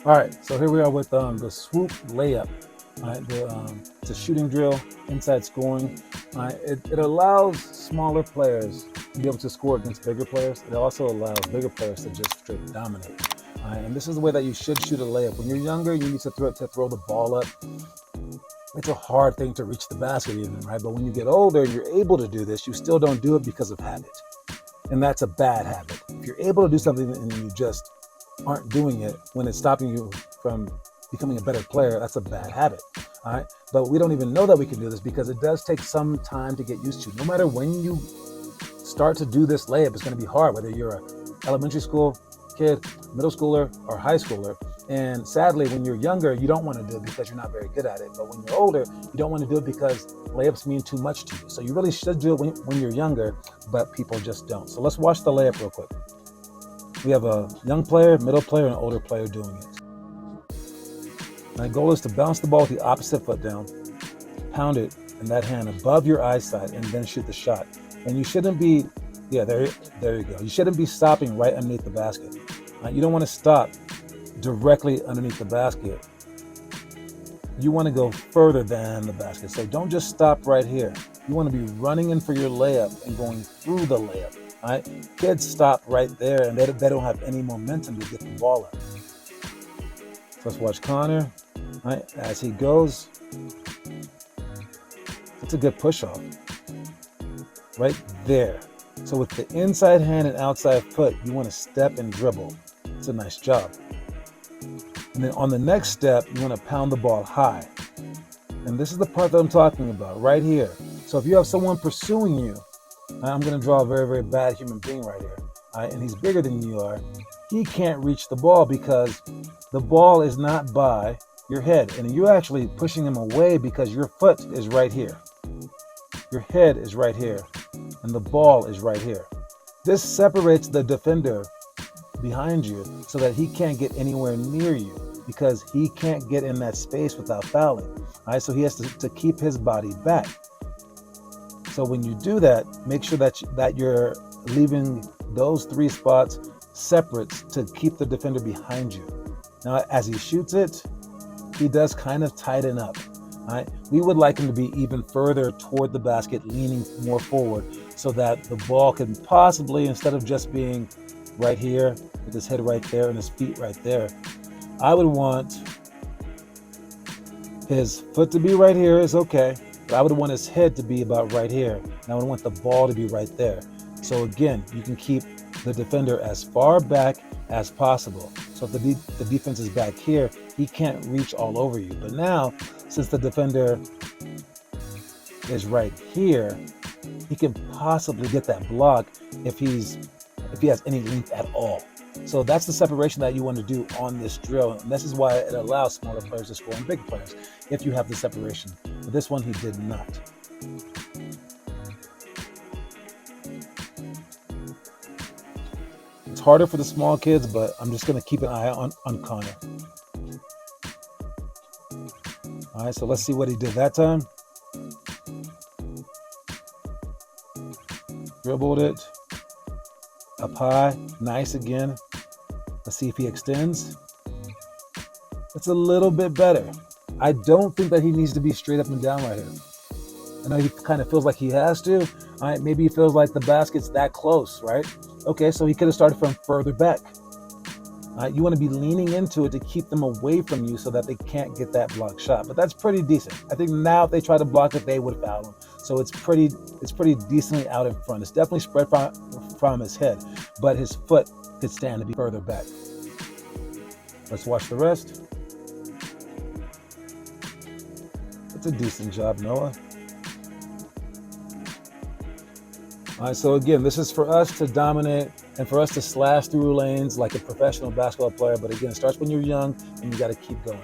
All right, so here we are with the Swoop layup. All right, it's a shooting drill, inside scoring. All right, it allows smaller players to be able to score against bigger players. It also allows bigger players to just straight dominate. All right, and this is the way that you should shoot a layup. When you're younger, you need to throw the ball up. It's a hard thing to reach the basket even, right? But when you get older, you're able to do this. You still don't do it because of habit. And that's a bad habit. If you're able to do something and you just aren't doing it when it's stopping you from becoming a better player, that's a bad habit. All right. But we don't even know that we can do this because it does take some time to get used to. No matter when you start to do this layup, it's going to be hard, whether you're an elementary school kid, middle schooler, or high schooler. And sadly, when you're younger, you don't want to do it because you're not very good at it. But when you're older, you don't want to do it because layups mean too much to you. So you really should do it when you're younger, but people just don't. So let's watch the layup real quick. We have a young player, middle player, and an older player doing it. My goal is to bounce the ball with the opposite foot down, pound it in that hand above your eyesight, and then shoot the shot. And you shouldn't be, there you go. You shouldn't be stopping right underneath the basket. You don't want to stop directly underneath the basket. You want to go further than the basket. So don't just stop right here. You want to be running in for your layup and going through the layup. All right? Kids stop right there and they don't have any momentum to get the ball up. So let's watch Connor. All right, as he goes. It's a good push off. Right there. So with the inside hand and outside foot, you want to step and dribble. It's a nice job. And then on the next step, you want to pound the ball high. And this is the part that I'm talking about right here. So if you have someone pursuing you, I'm going to draw a very, very bad human being right here. And he's bigger than you are. He can't reach the ball because the ball is not by your head. And you're actually pushing him away because your foot is right here. Your head is right here. And the ball is right here. This separates the defender behind you so that he can't get anywhere near you because he can't get in that space without fouling. All right, so he has to keep his body back. So when you do that, make sure that you're leaving those three spots separate to keep the defender behind you. Now, as he shoots it, he does kind of tighten up. All right, we would like him to be even further toward the basket, leaning more forward so that the ball can possibly, instead of just being right here with his head right there and his feet right there, I would want his foot to be right here is okay, but I would want his head to be about right here, and I would want the ball to be right there. So again, you can keep the defender as far back as possible. So if the defense is back here, he can't reach all over you. But now, since the defender is right here, he can possibly get that block if he has any length at all. So that's the separation that you want to do on this drill. And this is why it allows smaller players to score and bigger players if you have the separation. But this one, he did not. It's harder for the small kids, but I'm just going to keep an eye on Connor. All right, so let's see what he did that time. Dribbled it. Up high, nice again. Let's see if he extends. It's a little bit better. I don't think that he needs to be straight up and down right here. I know he kind of feels like he has to. All right, maybe he feels like the basket's that close, right? Okay, so he could have started from further back. All right, you want to be leaning into it to keep them away from you so that they can't get that block shot. But that's pretty decent. I think now if they try to block it, they would foul him. So it's pretty decently out in front. It's definitely spread from his head, but his foot could stand to be further back. Let's watch the rest. It's a decent job, Noah. All right, so again, this is for us to dominate and for us to slash through lanes like a professional basketball player. But again, it starts when you're young and you got to keep going.